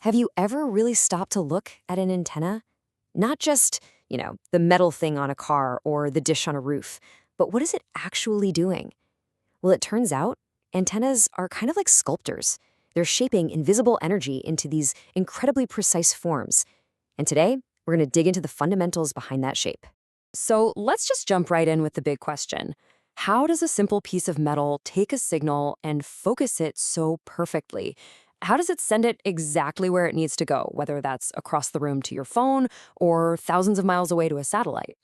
Have you ever really stopped to look at an antenna? Not just, the metal thing on a car or the dish on a roof, but what is it actually doing? Well, it turns out antennas are kind of like sculptors. They're shaping invisible energy into these incredibly precise forms. And today, we're going to dig into the fundamentals behind that shape. So let's just jump right in with the big question. How does a simple piece of metal take a signal and focus it so perfectly? How does it send it exactly where it needs to go, whether that's across the room to your phone or thousands of miles away to a satellite?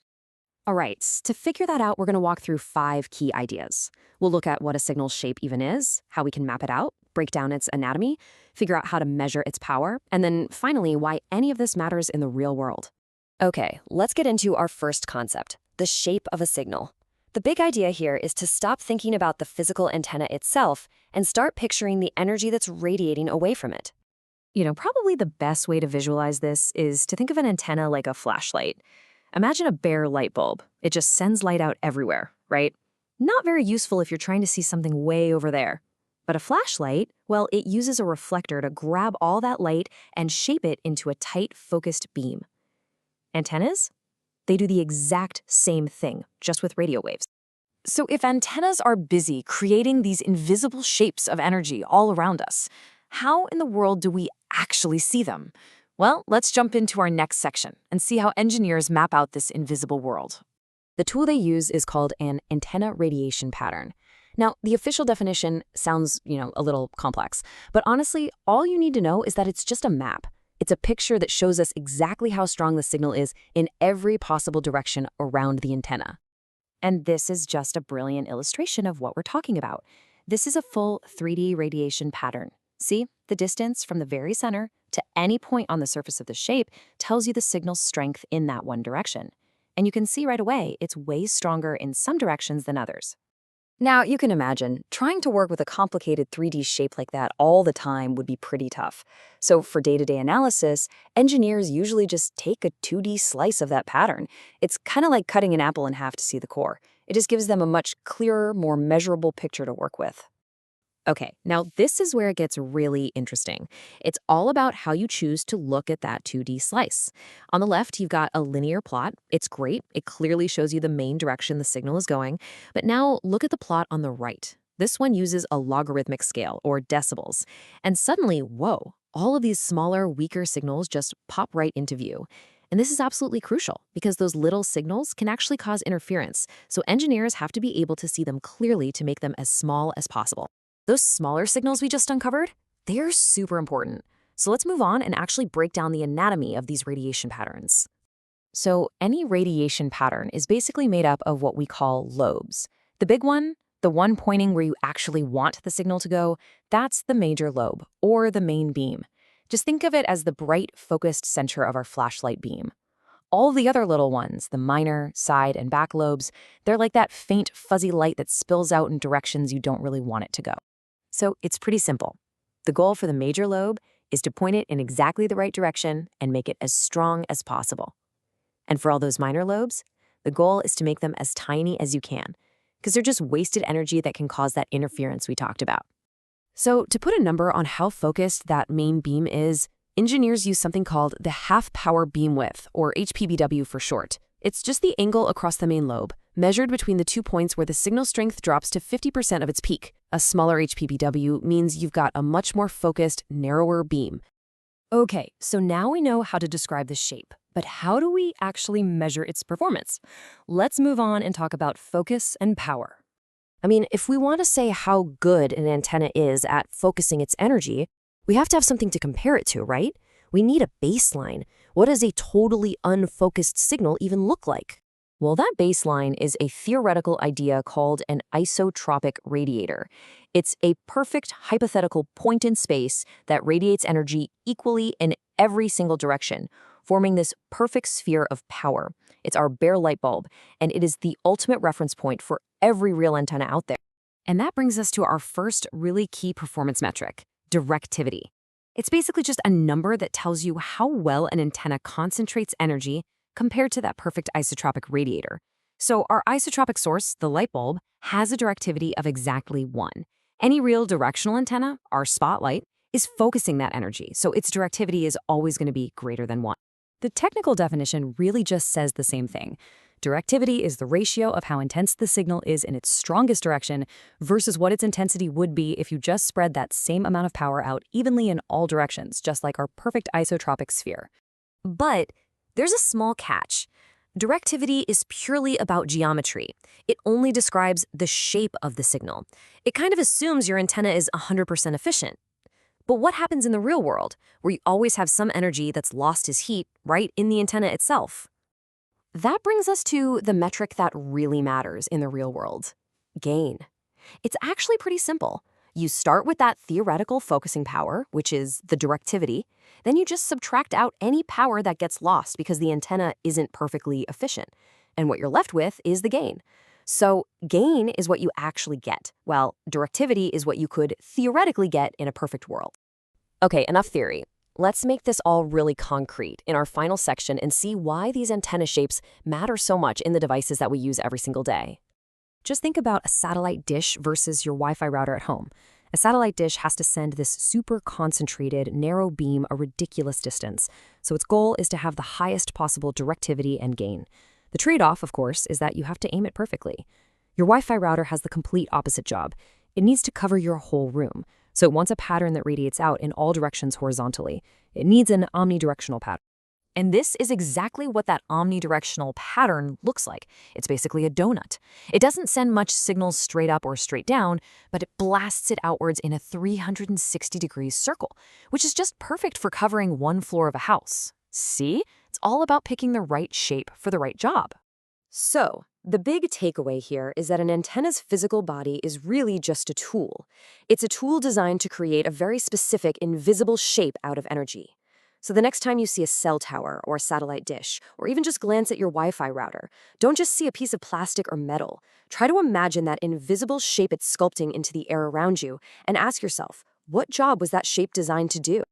All right, to figure that out, we're going to walk through 5 key ideas. We'll look at what a signal's shape even is, how we can map it out, break down its anatomy, figure out how to measure its power, and then finally, why any of this matters in the real world. Okay, let's get into our first concept, the shape of a signal. The big idea here is to stop thinking about the physical antenna itself and start picturing the energy that's radiating away from it. Probably the best way to visualize this is to think of an antenna like a flashlight. Imagine a bare light bulb. It just sends light out everywhere, right? Not very useful if you're trying to see something way over there. But a flashlight, well, it uses a reflector to grab all that light and shape it into a tight, focused beam. Antennas? They do the exact same thing, just with radio waves. So if antennas are busy creating these invisible shapes of energy all around us, how in the world do we actually see them? Well, let's jump into our next section and see how engineers map out this invisible world. The tool they use is called an antenna radiation pattern. Now, the official definition sounds, a little complex, but honestly, all you need to know is that it's just a map. It's a picture that shows us exactly how strong the signal is in every possible direction around the antenna. And this is just a brilliant illustration of what we're talking about. This is a full 3D radiation pattern. See, the distance from the very center to any point on the surface of the shape tells you the signal's strength in that one direction. And you can see right away it's way stronger in some directions than others. Now, you can imagine, trying to work with a complicated 3D shape like that all the time would be pretty tough. So for day-to-day analysis, engineers usually just take a 2D slice of that pattern. It's kind of like cutting an apple in half to see the core. It just gives them a much clearer, more measurable picture to work with. Okay, now this is where it gets really interesting. It's all about how you choose to look at that 2D slice. On the left, you've got a linear plot. It's great. It clearly shows you the main direction the signal is going. But now look at the plot on the right. This one uses a logarithmic scale, or decibels. And suddenly, whoa, all of these smaller, weaker signals just pop right into view. And this is absolutely crucial because those little signals can actually cause interference. So engineers have to be able to see them clearly to make them as small as possible. Those smaller signals we just uncovered, they're super important. So let's move on and actually break down the anatomy of these radiation patterns. So any radiation pattern is basically made up of what we call lobes. The big one, the one pointing where you actually want the signal to go, that's the major lobe, or the main beam. Just think of it as the bright, focused center of our flashlight beam. All the other little ones, the minor, side, and back lobes, they're like that faint, fuzzy light that spills out in directions you don't really want it to go. So it's pretty simple. The goal for the major lobe is to point it in exactly the right direction and make it as strong as possible. And for all those minor lobes, the goal is to make them as tiny as you can, because they're just wasted energy that can cause that interference we talked about. So to put a number on how focused that main beam is, engineers use something called the half-power beamwidth, or HPBW for short. It's just the angle across the main lobe, measured between the 2 points where the signal strength drops to 50% of its peak. A smaller HPBW means you've got a much more focused, narrower beam. Okay, so now we know how to describe the shape, but how do we actually measure its performance? Let's move on and talk about focus and power. If we want to say how good an antenna is at focusing its energy, we have to have something to compare it to, right? We need a baseline. What does a totally unfocused signal even look like? Well, that baseline is a theoretical idea called an isotropic radiator. It's a perfect hypothetical point in space that radiates energy equally in every single direction, forming this perfect sphere of power. It's our bare light bulb, and it is the ultimate reference point for every real antenna out there. And that brings us to our first really key performance metric, directivity. It's basically just a number that tells you how well an antenna concentrates energy compared to that perfect isotropic radiator. So our isotropic source, the light bulb, has a directivity of exactly 1. Any real directional antenna, our spotlight, is focusing that energy, so its directivity is always going to be greater than 1. The technical definition really just says the same thing. Directivity is the ratio of how intense the signal is in its strongest direction versus what its intensity would be if you just spread that same amount of power out evenly in all directions, just like our perfect isotropic sphere. But there's a small catch. Directivity is purely about geometry. It only describes the shape of the signal. It kind of assumes your antenna is 100% efficient. But what happens in the real world, where you always have some energy that's lost as heat right in the antenna itself? That brings us to the metric that really matters in the real world: gain. It's actually pretty simple. You start with that theoretical focusing power, which is the directivity. Then you just subtract out any power that gets lost because the antenna isn't perfectly efficient. And what you're left with is the gain. So gain is what you actually get, while directivity is what you could theoretically get in a perfect world. Okay, enough theory. Let's make this all really concrete in our final section and see why these antenna shapes matter so much in the devices that we use every single day. Just think about a satellite dish versus your Wi-Fi router at home. A satellite dish has to send this super concentrated, narrow beam a ridiculous distance, so its goal is to have the highest possible directivity and gain. The trade-off, of course, is that you have to aim it perfectly. Your Wi-Fi router has the complete opposite job. It needs to cover your whole room, so it wants a pattern that radiates out in all directions horizontally. It needs an omnidirectional pattern. And this is exactly what that omnidirectional pattern looks like. It's basically a donut. It doesn't send much signals straight up or straight down, but it blasts it outwards in a 360-degree circle, which is just perfect for covering one floor of a house. See? It's all about picking the right shape for the right job. So, the big takeaway here is that an antenna's physical body is really just a tool. It's a tool designed to create a very specific, invisible shape out of energy. So the next time you see a cell tower or a satellite dish, or even just glance at your Wi-Fi router, don't just see a piece of plastic or metal. Try to imagine that invisible shape it's sculpting into the air around you and ask yourself, what job was that shape designed to do?